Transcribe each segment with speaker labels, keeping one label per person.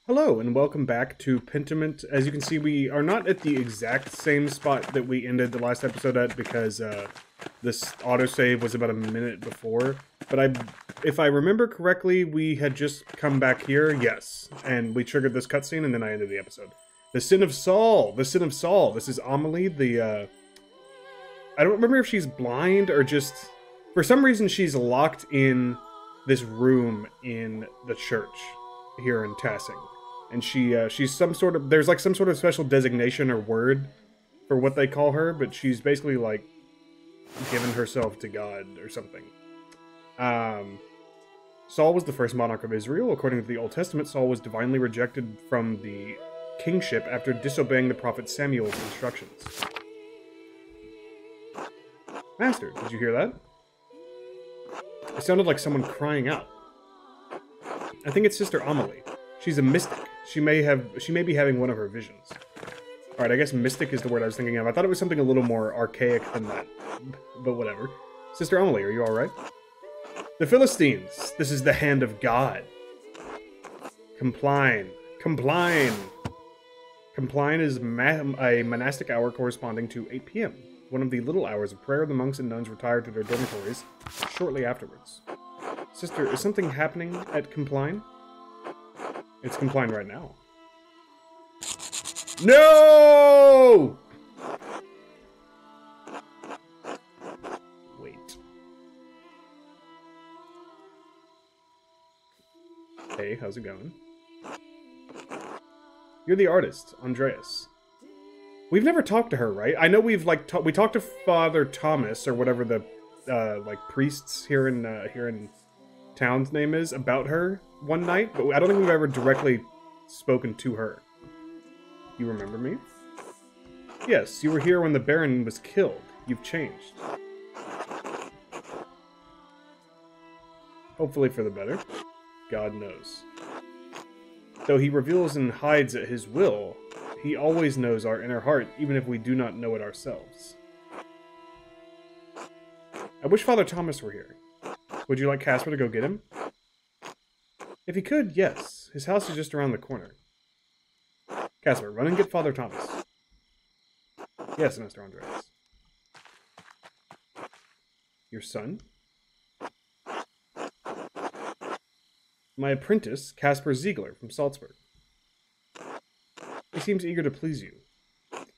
Speaker 1: Hello and welcome back to Pentiment. As you can see, we are not at the exact same spot that we ended the last episode at because this autosave was about a minute before. But if I remember correctly, we had just come back here, yes, and we triggered this cutscene and then I ended the episode. The Sin of Saul! The Sin of Saul! This is Amelie, the, I don't remember if she's blind or just... For some reason, she's locked in this room in the church here in Tassing. And she's some sort of, there's like some sort of special designation or word for what they call her, but she's basically like given herself to God or something. Saul was the first monarch of Israel. According to the Old Testament, Saul was divinely rejected from the kingship after disobeying the prophet Samuel's instructions. Master, did you hear that? It sounded like someone crying out. I think it's Sister Amelie. She's a mystic. She may be having one of her visions. Alright, I guess mystic is the word I was thinking of. I thought it was something a little more archaic than that. But whatever. Sister Amelie, are you alright? The Philistines! This is the hand of God. Compline. Compline! Compline is a monastic hour corresponding to 8 p.m. One of the little hours of prayer the monks and nuns retire to their dormitories shortly afterwards. Sister, is something happening at Compline? It's Compline right now. No! Wait. Hey, how's it going? You're the artist, Andreas. We've never talked to her, right? I know we've like we talked to Father Thomas or whatever the like priests here in town's name is about her one night, but I don't think we've ever directly spoken to her. You remember me? Yes, you were here when the Baron was killed. You've changed. Hopefully for the better. God knows. Though he reveals and hides at his will, he always knows our inner heart, even if we do not know it ourselves. I wish Father Thomas were here. Would you like Casper to go get him? If he could, yes. His house is just around the corner. Casper, run and get Father Thomas. Yes, Master Andreas. Your son? My apprentice, Casper Ziegler, from Salzburg. He seems eager to please you.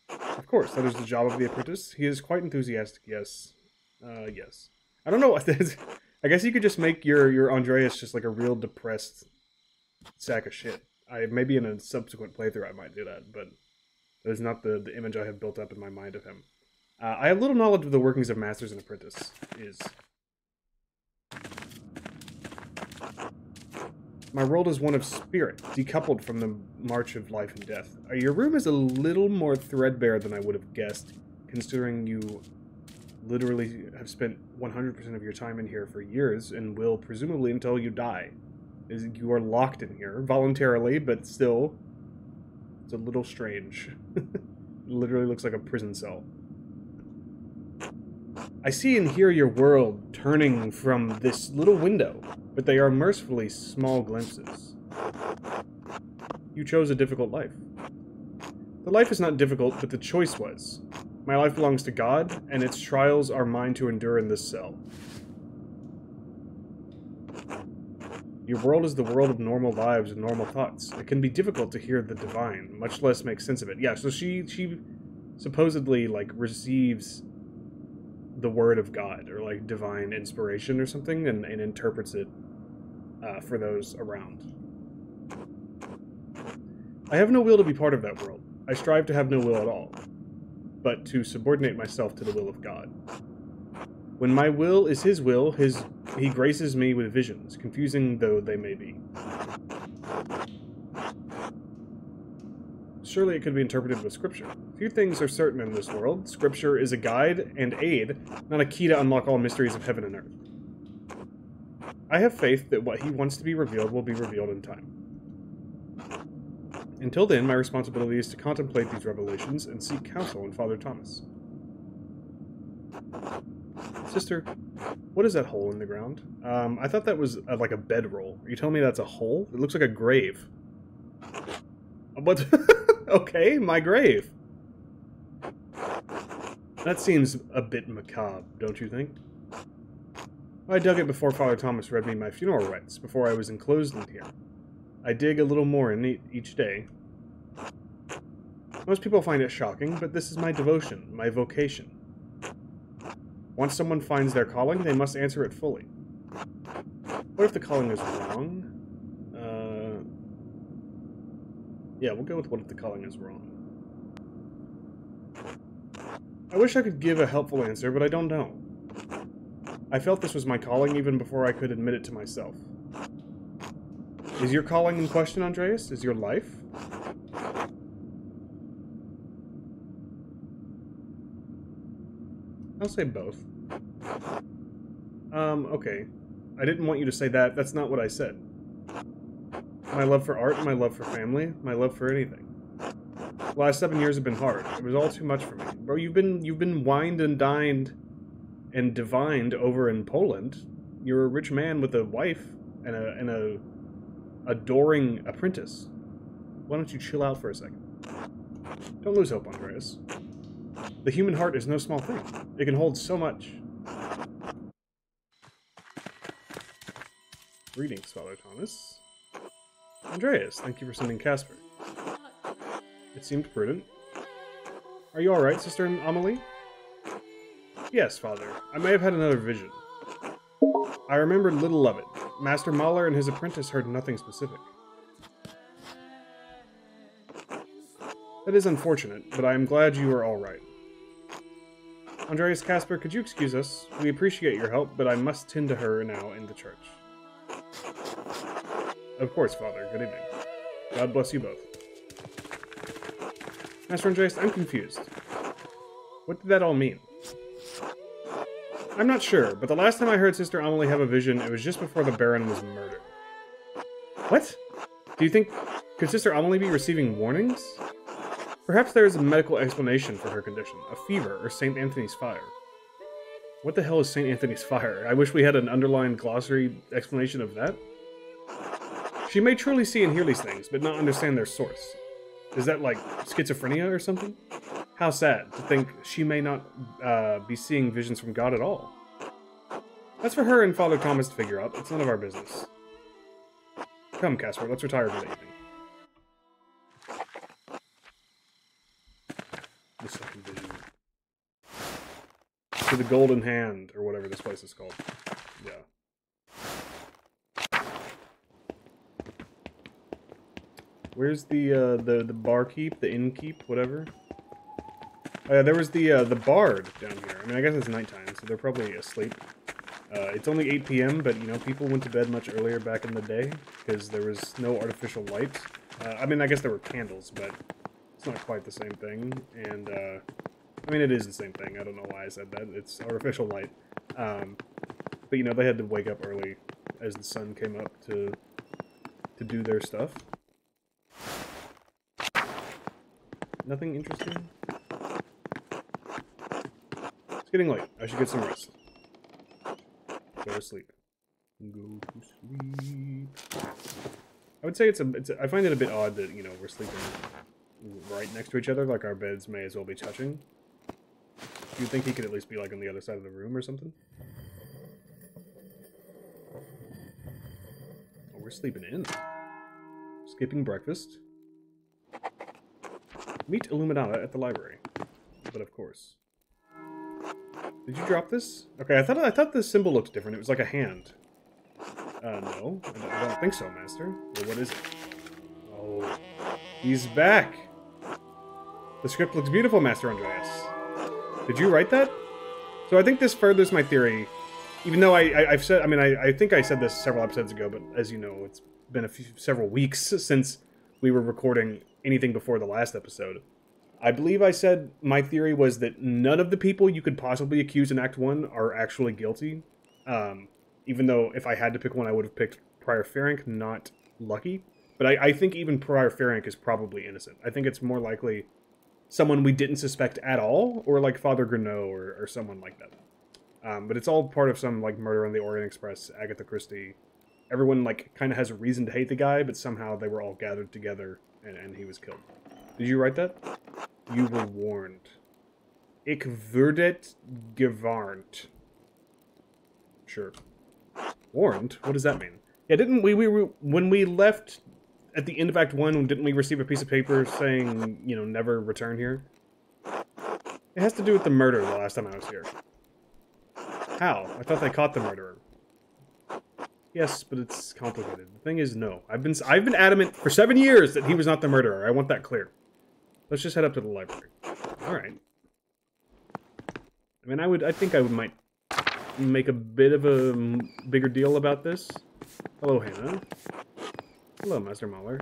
Speaker 1: Of course, that is the job of the apprentice. He is quite enthusiastic, yes. Yes. I don't know what that is. I guess you could just make your Andreas just like a real depressed sack of shit. Maybe in a subsequent playthrough I might do that, but that is not the image I have built up in my mind of him. I have little knowledge of the workings of Masters and Apprentice. My world is one of spirit, decoupled from the march of life and death. Your room is a little more threadbare than I would have guessed, considering you literally have spent 100% of your time in here for years, and will presumably until you die. You are locked in here, voluntarily, but still, it's a little strange. It literally looks like a prison cell. I see and hear your world turning from this little window, but they are mercifully small glimpses. You chose a difficult life. The life is not difficult, but the choice was. My life belongs to God, and its trials are mine to endure in this cell. Your world is the world of normal lives and normal thoughts. It can be difficult to hear the divine, much less make sense of it. Yeah, so she supposedly, like, receives the word of God, or, like, divine inspiration or something, and interprets it for those around. I have no will to be part of that world. I strive to have no will at all, but to subordinate myself to the will of God. When my will is his will, he graces me with visions, confusing though they may be. Surely it could be interpreted with Scripture. Few things are certain in this world. Scripture is a guide and aid, not a key to unlock all mysteries of heaven and earth. I have faith that what he wants to be revealed will be revealed in time. Until then, my responsibility is to contemplate these revelations and seek counsel in Father Thomas. Sister, what is that hole in the ground? I thought that was like a bedroll. Are you telling me that's a hole? It looks like a grave. What? Okay, my grave. That seems a bit macabre, don't you think? I dug it before Father Thomas read me my funeral rites, before I was enclosed in here. I dig a little more in each day. Most people find it shocking, but this is my devotion, my vocation. Once someone finds their calling, they must answer it fully. What if the calling is wrong? Yeah, we'll go with what if the calling is wrong. I wish I could give a helpful answer, but I don't know. I felt this was my calling even before I could admit it to myself. Is your calling in question, Andreas? Is your life? I'll say both. Okay. I didn't want you to say that. That's not what I said. My love for art, my love for family, my love for anything. The last 7 years have been hard. It was all too much for me. Bro, you've been wined and dined and divined over in Poland. You're a rich man with a wife and a adoring apprentice. Why don't you chill out for a second? Don't lose hope, Andreas. The human heart is no small thing. It can hold so much. Greetings, Father Thomas. Andreas, thank you for sending Casper. It seemed prudent. Are you alright, Sister Amelie? Yes, Father. I may have had another vision. I remembered little of it. Master Mahler and his apprentice heard nothing specific. That is unfortunate, but I am glad you are alright. Andreas, Casper, could you excuse us? We appreciate your help, but I must tend to her now in the church. Of course, Father. Good evening. God bless you both. Master Andreas, I'm confused. What did that all mean? I'm not sure, but the last time I heard Sister Amelie have a vision, it was just before the Baron was murdered. What? Do you think... Could Sister Amelie be receiving warnings? Perhaps there is a medical explanation for her condition. A fever, or St. Anthony's fire. What the hell is St. Anthony's fire? I wish we had an underlined glossary explanation of that. She may truly see and hear these things, but not understand their source. Is that like schizophrenia or something? How sad to think she may not be seeing visions from God at all. That's for her and Father Thomas to figure out. It's none of our business. Come, Casper, let's retire for the evening. The second vision. To the Golden Hand, or whatever this place is called. Yeah. Where's the barkeep, the innkeep, whatever? There was the bard down here. I mean, I guess it's nighttime, so they're probably asleep. It's only 8 p.m., but, you know, people went to bed much earlier back in the day, because there was no artificial light. I mean, I guess there were candles, but it's not quite the same thing, and, I mean, it is the same thing. I don't know why I said that. It's artificial light. But, you know, they had to wake up early as the sun came up to do their stuff. Nothing interesting? It's getting late. I should get some rest. Go to sleep. Go to sleep. I would say I find it a bit odd that, you know, we're sleeping right next to each other, like our beds may as well be touching. You'd think he could at least be, like, on the other side of the room or something. Oh, we're sleeping in. Skipping breakfast. Meet Illuminata at the library. But of course. Did you drop this? Okay, I thought the symbol looked different. It was like a hand. No. I don't think so, Master. Well, what is it? Oh. He's back! The script looks beautiful, Master Andreas. Did you write that? So I think this furthers my theory. Even though I've said... I mean, I think I said this several episodes ago, but as you know, it's been several weeks since we were recording anything before the last episode. I believe I said my theory was that none of the people you could possibly accuse in Act 1 are actually guilty. Even though if I had to pick one, I would have picked Prior Ferenc, not Lucky. But I think even Prior Ferenc is probably innocent. I think it's more likely someone we didn't suspect at all, or like Father Grenot or someone like that. But it's all part of some like Murder on the Orient Express, Agatha Christie everyone, like, kind of has a reason to hate the guy, but somehow they were all gathered together, and he was killed. Did you write that? You were warned. Ich wurdet gewarnt. Sure. Warned? What does that mean? Yeah, didn't we when we left at the end of Act 1, didn't we receive a piece of paper saying, you know, never return here? It has to do with the murder the last time I was here. How? I thought they caught the murderer. Yes, but it's complicated. The thing is, no. I've been adamant for 7 years that he was not the murderer. I want that clear. Let's just head up to the library. Alright. I mean, I think I might make a bit of a bigger deal about this. Hello, Hannah. Hello, Master Mahler.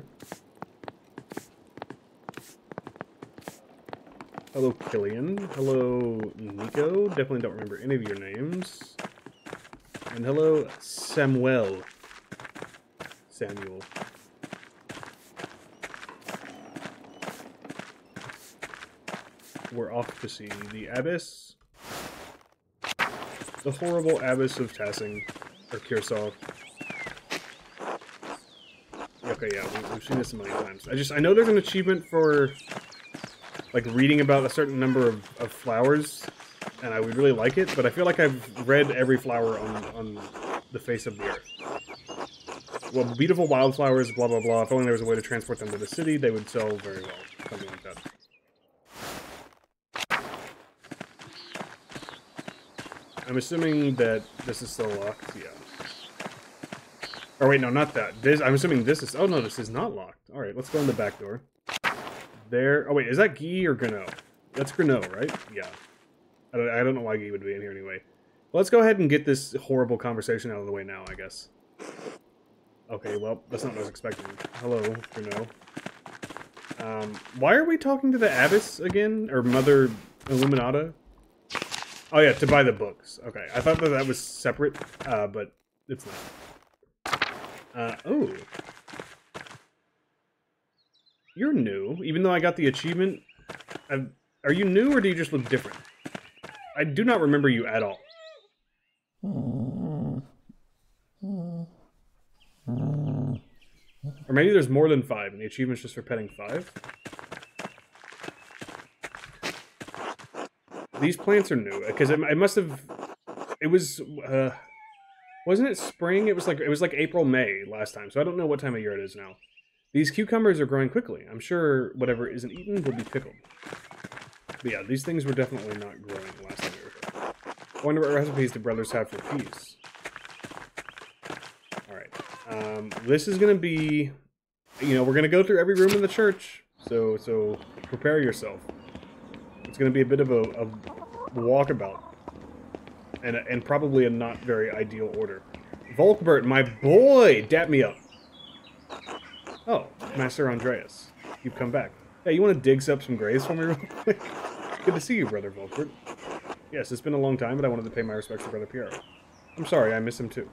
Speaker 1: Hello, Killian. Hello, Nico. Definitely don't remember any of your names. And hello, Samuel. Samuel. We're off to see the Abyss. The horrible Abyss of Tassing. Or Kirsal. Okay, yeah, we've seen this a million times. I know there's an achievement for, like, reading about a certain number of flowers, and I would really like it, but I feel like I've read every flower on the face of the earth. Well, beautiful wildflowers, blah blah blah. If only there was a way to transport them to the city, they would sell very well. Something like that. I'm assuming that this is still locked, yeah. Oh wait, no, not that. I'm assuming this is... Oh no, this is not locked. Alright, let's go in the back door. There... Oh wait, is that Guy or Gano? That's Gano, right? Yeah. I don't know why Guy would be in here anyway. Well, let's go ahead and get this horrible conversation out of the way now, I guess. Okay, well, that's not what I was expecting. Hello, Gano. Why are we talking to the Abbess again? Or Mother Illuminata? Oh yeah, to buy the books. Okay, I thought that was separate, but it's not. Oh. You're new, even though I got the achievement. Are you new, or do you just look different? I do not remember you at all. Or maybe there's more than 5, and the achievement's just for petting 5? These plants are new, because it must have... It was... wasn't it spring? It was like April, May last time, so I don't know what time of year it is now. These cucumbers are growing quickly. I'm sure whatever isn't eaten will be pickled. But yeah, these things were definitely not growing last time we were here. I wonder what recipes the brothers have for peace. Alright. This is gonna be... You know, we're gonna go through every room in the church, so prepare yourself. It's gonna be a bit of a walkabout. And probably a not very ideal order. Volkbert, my boy! Dap me up. Oh, Master Andreas. You've come back. Hey, you want to dig up some graves for me real quick? Good to see you, Brother Volkbert. Yes, it's been a long time, but I wanted to pay my respects to Brother Piero. I'm sorry, I miss him too.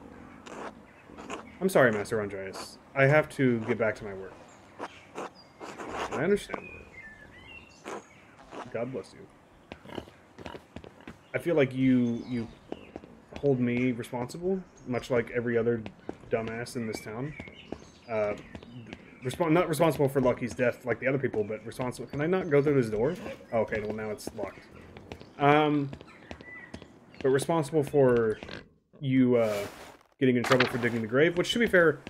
Speaker 1: I'm sorry, Master Andreas. I have to get back to my work. I understand. God bless you. I feel like you hold me responsible, much like every other dumbass in this town. Not responsible for Lucky's death like the other people, but responsible... Can I not go through this door? Oh, okay, well now it's locked. But responsible for you getting in trouble for digging the grave, which, to be fair,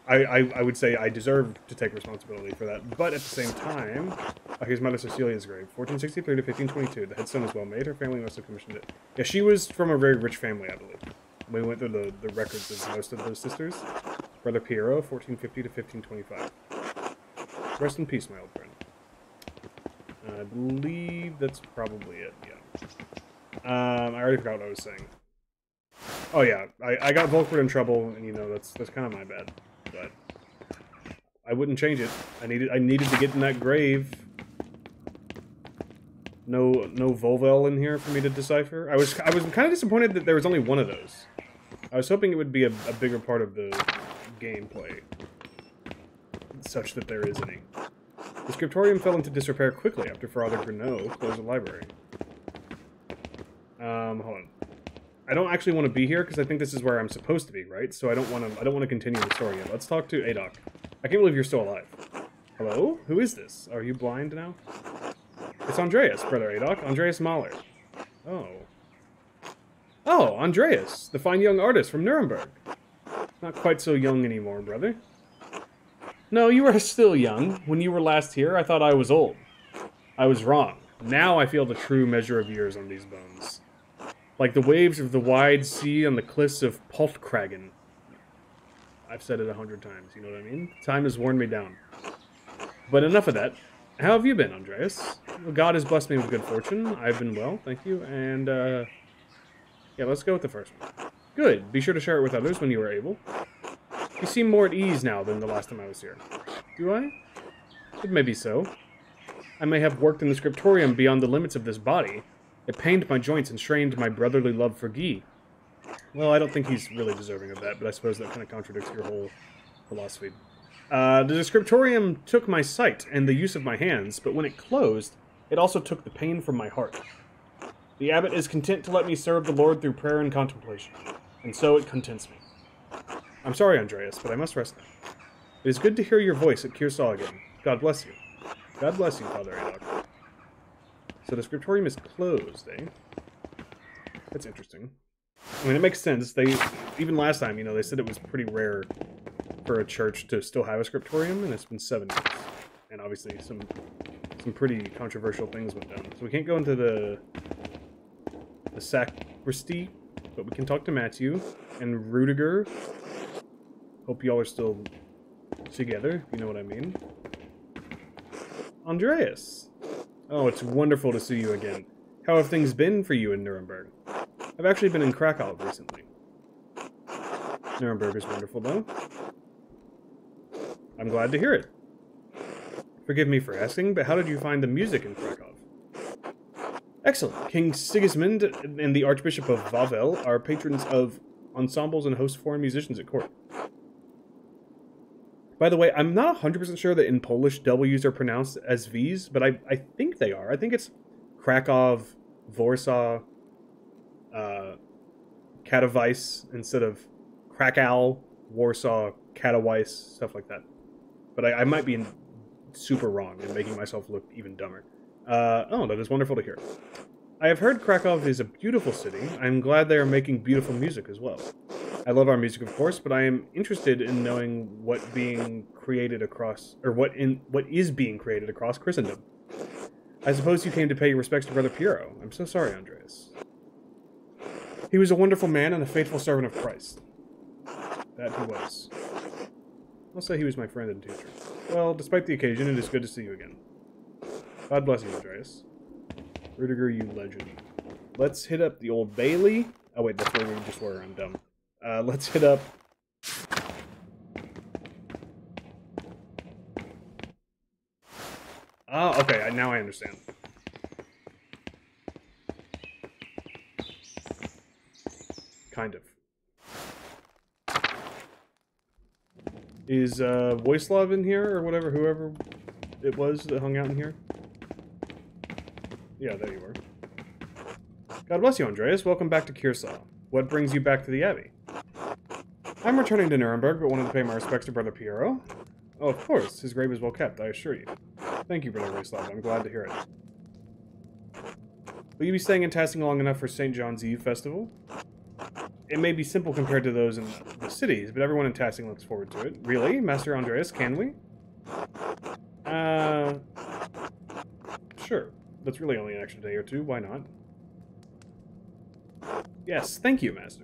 Speaker 1: I would say I deserve to take responsibility for that. But at the same time, his mother Cecilia's grave, 1463 to 1522. The headstone is well made. Her family must have commissioned it. Yeah, she was from a very rich family, I believe. We went through the records of most of those sisters. Brother Piero, 1450 to 1525. Rest in peace, my old friend. I believe that's probably it, yeah. I already forgot what I was saying. Oh yeah, I got Volkbert in trouble, and you know, that's kind of my bad. But I wouldn't change it. I needed to get in that grave. No Volvel in here for me to decipher. I was kind of disappointed that there was only one of those. I was hoping it would be a bigger part of the gameplay, such that there is any. The scriptorium fell into disrepair quickly after Father Grenot closed the library. Hold on. I don't actually want to be here because I think this is where I'm supposed to be, right? So I don't want to continue the story yet. Let's talk to Adok. I can't believe you're still alive. Hello? Who is this? Are you blind now? It's Andreas, brother Adok. Andreas Mahler. Oh. Oh, Andreas, the fine young artist from Nuremberg. Not quite so young anymore, brother. No, you are still young. When you were last here, I thought I was old. I was wrong. Now I feel the true measure of years on these bones. Like the waves of the wide sea on the cliffs of Poltkragen. I've said it 100 times, you know what I mean? Time has worn me down. But enough of that. How have you been, Andreas? Well, God has blessed me with good fortune. I've been well, thank you. And, yeah, let's go with the first one. Good. Be sure to share it with others when you are able. You seem more at ease now than the last time I was here. Do I? It may be so. I may have worked in the scriptorium beyond the limits of this body. It pained my joints and strained my brotherly love for Guy. Well, I don't think he's really deserving of that, but I suppose that kind of contradicts your whole philosophy. The scriptorium took my sight and the use of my hands, but when it closed, it also took the pain from my heart. The abbot is content to let me serve the Lord through prayer and contemplation, and so it contents me. I'm sorry, Andreas, but I must rest now. It is good to hear your voice at Kiersau again. God bless you. God bless you, Father Adok. So the scriptorium is closed, eh? That's interesting. I mean, it makes sense. They, even last time, you know, they said it was pretty rare for a church to still have a scriptorium, and it's been 7 years. And obviously some pretty controversial things went down. So we can't go into the sacristy, but we can talk to Matthew and Rudiger. Hope y'all are still together, if you know what I mean. Andreas! Oh, it's wonderful to see you again. How have things been for you in Nuremberg? I've actually been in Krakow recently. Nuremberg is wonderful, though. I'm glad to hear it. Forgive me for asking, but how did you find the music in Krakow? Excellent. King Sigismund and the Archbishop of Wawel are patrons of ensembles and host foreign musicians at court. By the way, I'm not 100% sure that in Polish W's are pronounced as V's, but I think they are. I think it's Krakow, Warsaw, Katowice instead of Krakow, Warsaw, Katowice, stuff like that. But I might be super wrong and making myself look even dumber. Oh, that is wonderful to hear. I have heard Krakow is a beautiful city. I'm glad they are making beautiful music as well. I love our music, of course, but I am interested in knowing what is being created across Christendom. I suppose you came to pay your respects to Brother Piero. I'm so sorry, Andreas. He was a wonderful man and a faithful servant of Christ. That he was. I'll say he was my friend and teacher. Well, despite the occasion, it is good to see you again. God bless you, Andreas. Rudiger, you legend. Let's hit up the Old Bailey. Oh wait, that's where we just were. I'm dumb. Let's hit up... Oh, okay, now I understand. Kind of. Is Voislav in here, or whatever, whoever it was that hung out in here? Yeah, there you were. God bless you, Andreas. Welcome back to Kiersau. What brings you back to the Abbey? I'm returning to Nuremberg, but wanted to pay my respects to Brother Piero. Oh, of course. His grave is well kept, I assure you. Thank you, Brother Voislav. I'm glad to hear it. Will you be staying in Tassing long enough for St. John's Eve festival? It may be simple compared to those in the cities, but everyone in Tassing looks forward to it. Really? Master Andreas, can we? Sure. That's really only an extra day or two. Why not? Yes, thank you, Master.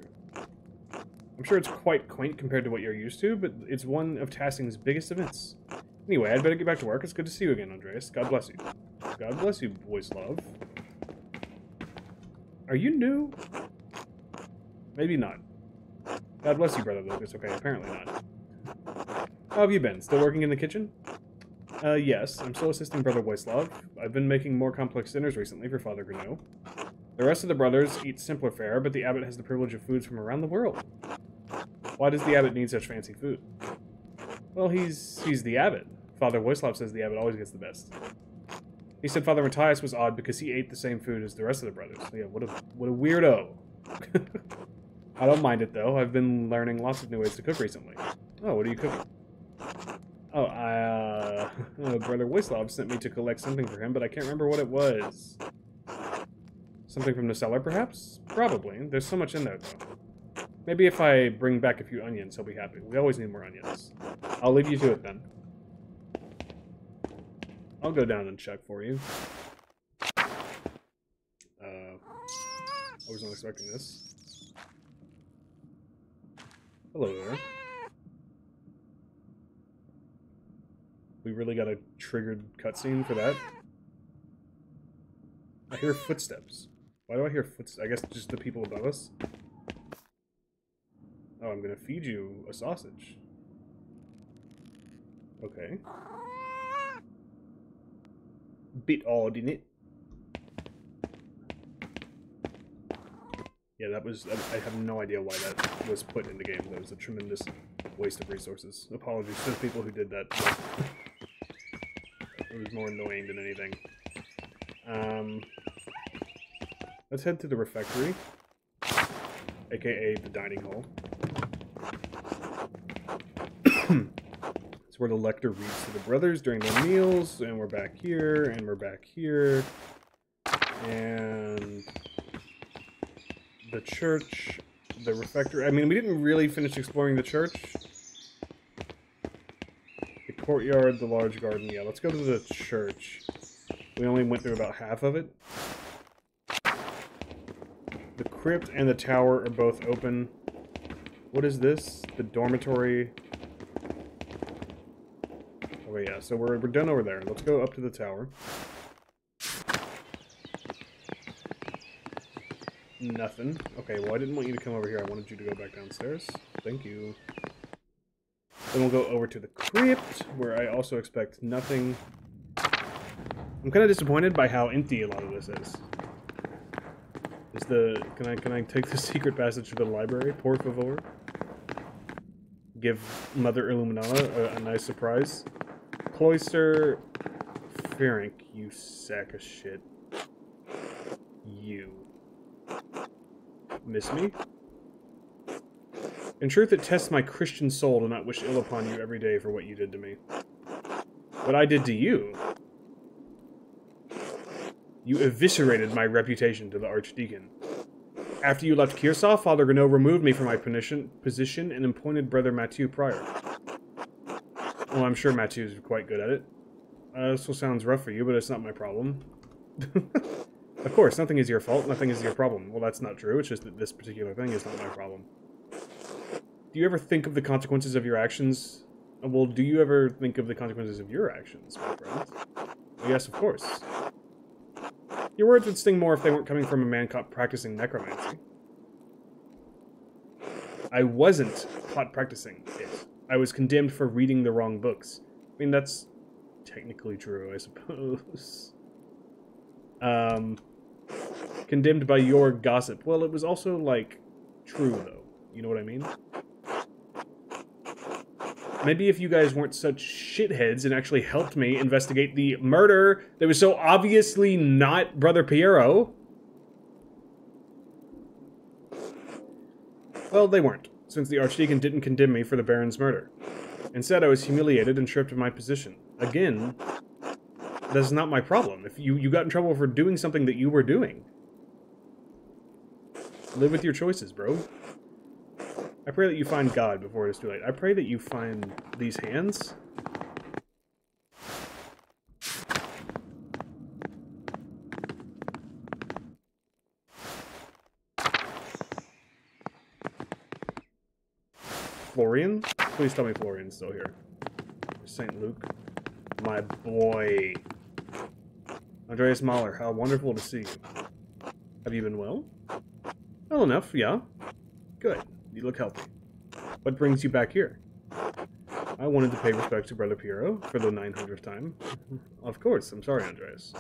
Speaker 1: I'm sure it's quite quaint compared to what you're used to, but it's one of Tassing's biggest events. Anyway, I'd better get back to work. It's good to see you again, Andreas. God bless you. God bless you, Voislav. Are you new? Maybe not. God bless you, Brother Lucas. Okay, apparently not. How have you been? Still working in the kitchen? Yes. I'm still assisting Brother Voislav. I've been making more complex dinners recently for Father Grenot. The rest of the brothers eat simpler fare, but the abbot has the privilege of foods from around the world. Why does the abbot need such fancy food? Well, he's the abbot. Father Voislav says the abbot always gets the best. He said Father Matthias was odd because he ate the same food as the rest of the brothers. Yeah, what a weirdo. I don't mind it, though. I've been learning lots of new ways to cook recently. Oh, what are you cooking? Oh, Brother Wislav sent me to collect something for him, but I can't remember what it was. Something from the cellar, perhaps? Probably. There's so much in there, though. Maybe if I bring back a few onions, he'll be happy. We always need more onions. I'll leave you to it, then. I'll go down and check for you. I was not expecting this. Hello there. We really got a triggered cutscene for that? I hear footsteps. Why do I hear footsteps? I guess just the people above us? Oh, I'm gonna feed you a sausage. Okay. Bit odd, innit? Yeah, that was... I have no idea why that was put in the game. That was a tremendous waste of resources. Apologies to the people who did that. It was more annoying than anything. Let's head to the refectory. AKA the dining hall. It's where the lector reads to the brothers during their meals, and we're back here, and we're back here. And... the church, the refectory. I mean, we didn't really finish exploring the church. The courtyard, the large garden. Yeah, let's go to the church. We only went through about half of it. The crypt and the tower are both open. What is this? The dormitory. Oh yeah, so we're done over there. Let's go up to the tower. Nothing. Okay, well I didn't want you to come over here. I wanted you to go back downstairs. Thank you. Then we'll go over to the crypt, where I also expect nothing. I'm kind of disappointed by how empty a lot of this is. Can I take the secret passage to the library? Por favor. Give Mother Illuminata a nice surprise. Cloister Ferenc, you sack of shit. You. Miss me? In truth, it tests my Christian soul to not wish ill upon you every day for what you did to me. What I did to you? You eviscerated my reputation to the Archdeacon. After you left Kirsov, Father Renaud removed me from my position and appointed Brother Mathieu prior. Well, I'm sure Mathieu's quite good at it. This will sound rough for you, but it's not my problem. Of course, nothing is your fault, nothing is your problem. Well, that's not true, it's just that this particular thing is not my problem. Do you ever think of the consequences of your actions? Well, do you ever think of the consequences of your actions, my friend? Well, yes, of course. Your words would sting more if they weren't coming from a man caught practicing necromancy. I wasn't caught practicing it. I was condemned for reading the wrong books. I mean, that's technically true, I suppose. Condemned by your gossip. Well, it was also, like, true, though. You know what I mean? Maybe if you guys weren't such shitheads and actually helped me investigate the murder that was so obviously not Brother Piero. Well, they weren't, since the Archdeacon didn't condemn me for the Baron's murder. Instead, I was humiliated and stripped of my position. Again, that's not my problem. If you got in trouble for doing something that you were doing. Live with your choices, bro. I pray that you find God before it is too late. I pray that you find these hands. Florian? Please tell me Florian's still here. St. Luke. My boy. Andreas Mahler, how wonderful to see you. Have you been well? Well enough, yeah. Good. You look healthy. What brings you back here? I wanted to pay respect to Brother Piero for the 900th time. Of course, I'm sorry, Andreas.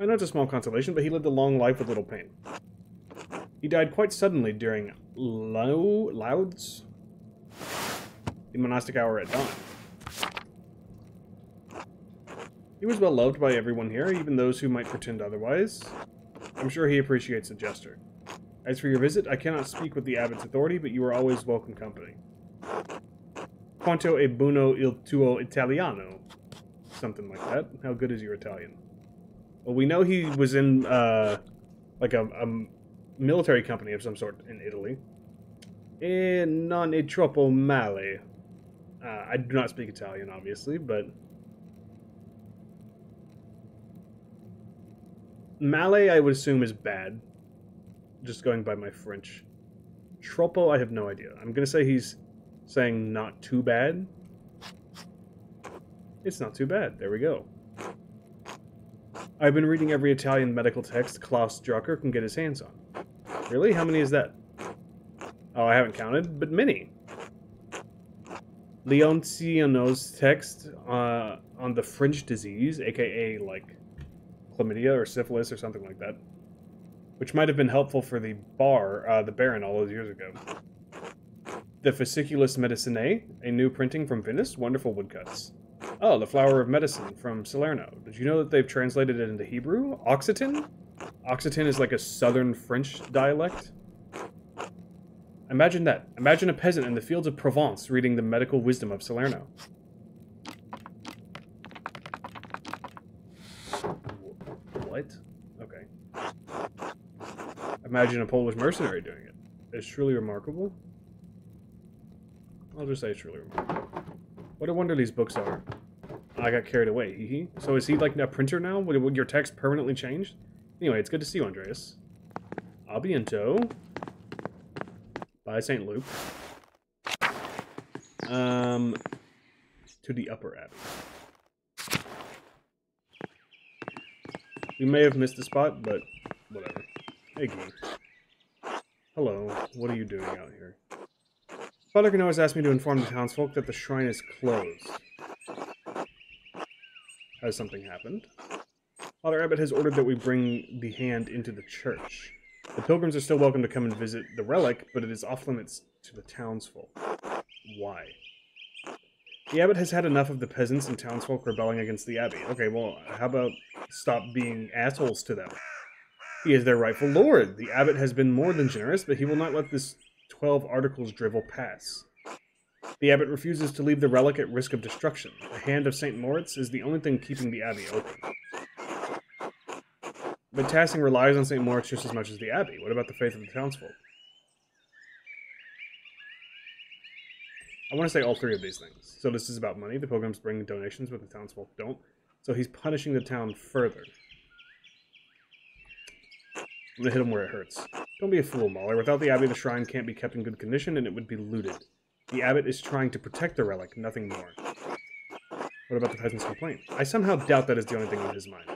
Speaker 1: I know it's a small consolation, but he lived a long life with little pain. He died quite suddenly during Lauds, the monastic hour at dawn. He was well loved by everyone here, even those who might pretend otherwise. I'm sure he appreciates the gesture. As for your visit, I cannot speak with the abbot's authority, but you are always welcome company. Quanto è buono il tuo italiano? Something like that. How good is your Italian? Well, we know he was in, like a military company of some sort in Italy. E non è troppo male. I do not speak Italian, obviously, but... Male, I would assume, is bad. Just going by my French. Troppo, I have no idea. I'm going to say he's saying not too bad. It's not too bad. There we go. I've been reading every Italian medical text Klaus Drucker can get his hands on. Really? How many is that? Oh, I haven't counted, but many. Leonciano's text on the French disease, aka like chlamydia or syphilis or something like that, which might have been helpful for the Baron all those years ago. The Fasciculus Medicinae, a new printing from Venice, wonderful woodcuts. Oh, the Flower of Medicine from Salerno. Did you know that they've translated it into Hebrew? Occitan? Occitan is like a southern French dialect. Imagine that. Imagine a peasant in the fields of Provence reading the medical wisdom of Salerno. What? Okay. Imagine a Polish mercenary doing it. It's truly remarkable. I'll just say it's truly remarkable. What a wonder these books are. I got carried away, hee hee. So is he like a printer now? Would your text permanently changed? Anyway, it's good to see you, Andreas. A biento. By St. Luke. To the upper abbey. We may have missed a spot, but whatever. Hey, Guy. Hello. What are you doing out here? Father Gano has asked me to inform the townsfolk that the shrine is closed. Has something happened? Father Abbot has ordered that we bring the hand into the church. The pilgrims are still welcome to come and visit the relic, but it is off limits to the townsfolk. Why? The abbot has had enough of the peasants and townsfolk rebelling against the abbey. Okay, well, how about stop being assholes to them? He is their rightful lord. The abbot has been more than generous, but he will not let this 12 articles drivel pass. The abbot refuses to leave the relic at risk of destruction. The hand of St. Moritz is the only thing keeping the abbey open. But Tassing relies on St. Moritz just as much as the abbey. What about the faith of the townsfolk? I want to say all three of these things. So this is about money. The pilgrims bring donations, but the townsfolk don't. So he's punishing the town further. I'm gonna hit him where it hurts. Don't be a fool, Mahler. Without the abbey, the shrine can't be kept in good condition, and it would be looted. The abbot is trying to protect the relic, nothing more. What about the peasant's complaint? I somehow doubt that is the only thing on his mind.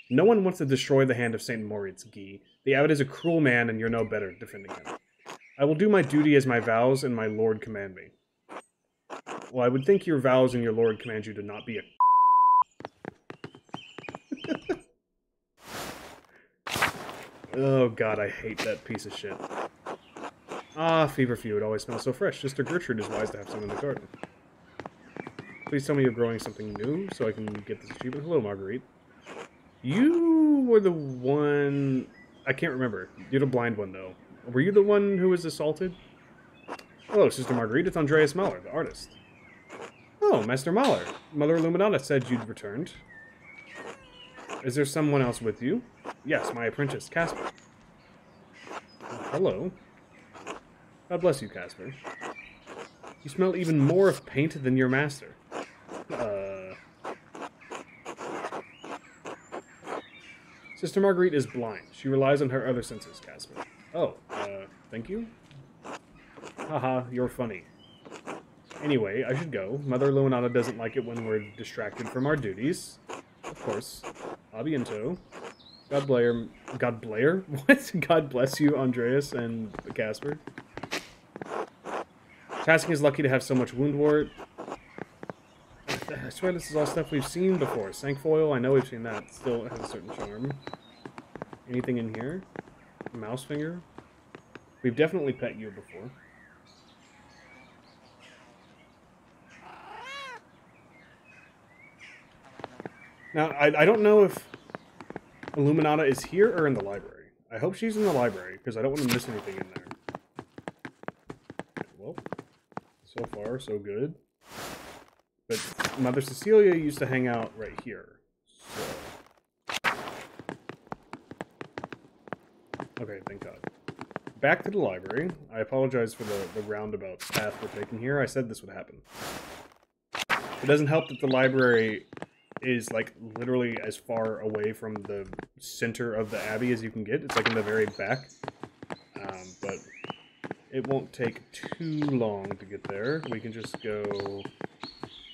Speaker 1: No one wants to destroy the hand of St. Moritz, Guy. The abbot is a cruel man, and you're no better at defending him. I will do my duty as my vows and my lord command me. Well, I would think your vows and your lord command you to not be a... Oh god, I hate that piece of shit. Ah, feverfew, it always smells so fresh. Sister Gertrude is wise to have some in the garden. Please tell me you're growing something new, so I can get this achievement. Hello, Marguerite. You were the one... I can't remember. You're the blind one, though. Were you the one who was assaulted? Hello, Sister Marguerite. It's Andreas Mahler, the artist. Oh, Master Mahler. Mother Illuminata said you'd returned. Is there someone else with you? Yes, my apprentice, Casper. Hello. God bless you, Casper. You smell even more of paint than your master. Sister Marguerite is blind. She relies on her other senses, Casper. Oh, thank you? Haha, you're funny. Anyway, I should go. Mother Illuminata doesn't like it when we're distracted from our duties. Of course. A biento. God Blair... God Blair? What? God bless you, Andreas and Casper. Tasking is lucky to have so much wound wart. I swear this is all stuff we've seen before. Sancfoil, I know we've seen that. Still has a certain charm. Anything in here? Mouse finger? We've definitely pet you before. Now, I don't know if Illuminata is here or in the library. I hope she's in the library, because I don't want to miss anything in there. Okay, well, so far, so good. But Mother Cecilia used to hang out right here, so... Okay, thank God. Back to the library. I apologize for the roundabout path we're taking here. I said this would happen. It doesn't help that the library is, like, literally as far away from the center of the Abbey as you can get. It's, like, in the very back. But it won't take too long to get there. We can just go...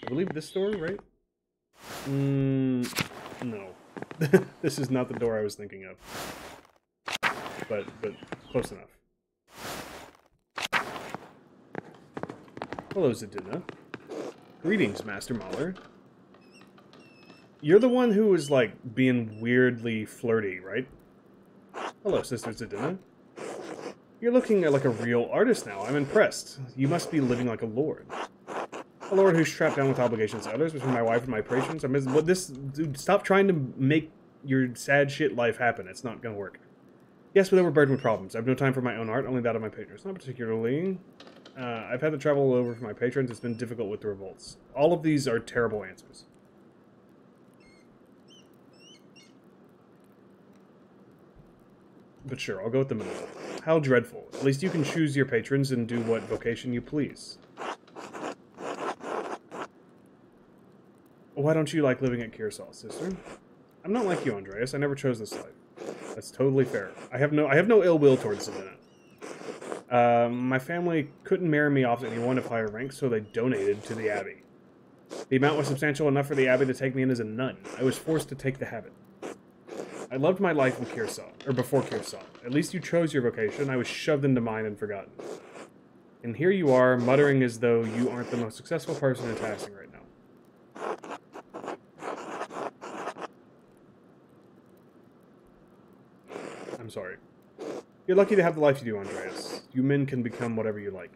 Speaker 1: I believe this door, right? No. This is not the door I was thinking of. But close enough. Hello, Zadina. Greetings, Master Mahler. You're the one who was, like, being weirdly flirty, right? Hello, Sister Zadina. You're looking like a real artist now. I'm impressed. You must be living like a lord. A lord who's strapped down with obligations to others, between my wife and my patrons. Dude, stop trying to make your sad shit life happen. It's not gonna work. Yes, but overburdened with problems. I have no time for my own art, only that of my patrons. Not particularly. I've had to travel all over for my patrons. It's been difficult with the revolts. All of these are terrible answers. But sure, I'll go with the middle. How dreadful. At least you can choose your patrons and do what vocation you please. Why don't you like living at Kirsal, sister? I'm not like you, Andreas. I never chose this life. That's totally fair. I have no ill will towards Savannah. My family couldn't marry me off to anyone of higher rank, so they donated to the Abbey. The amount was substantial enough for the Abbey to take me in as a nun. I was forced to take the habit. I loved my life in Kirsal, or before Kirsal. At least you chose your vocation. I was shoved into mine and forgotten. And here you are, muttering as though you aren't the most successful person in Tassing right now. I'm sorry. You're lucky to have the life you do, Andreas. You men can become whatever you like.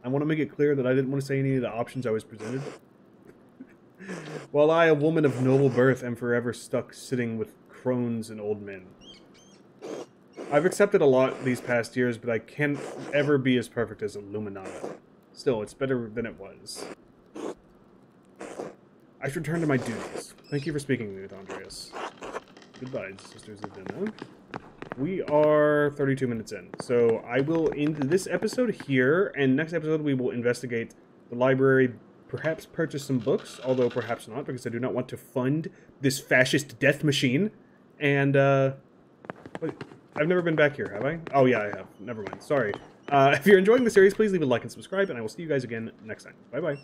Speaker 1: I want to make it clear that I didn't want to say any of the options I was presented. While I, a woman of noble birth, am forever stuck sitting with crones and old men. I've accepted a lot these past years, but I can't ever be as perfect as Illuminata. Still, it's better than it was. I should return to my duties. Thank you for speaking with me, Andreas. Goodbye, Sisters of Dinner. We are 32 minutes in, so I will end this episode here, and next episode we will investigate the library, perhaps purchase some books, although perhaps not, because I do not want to fund this fascist death machine. And, wait, I've never been back here, have I? Oh yeah, I have. Never mind. Sorry. If you're enjoying the series, please leave a like and subscribe, and I will see you guys again next time. Bye-bye.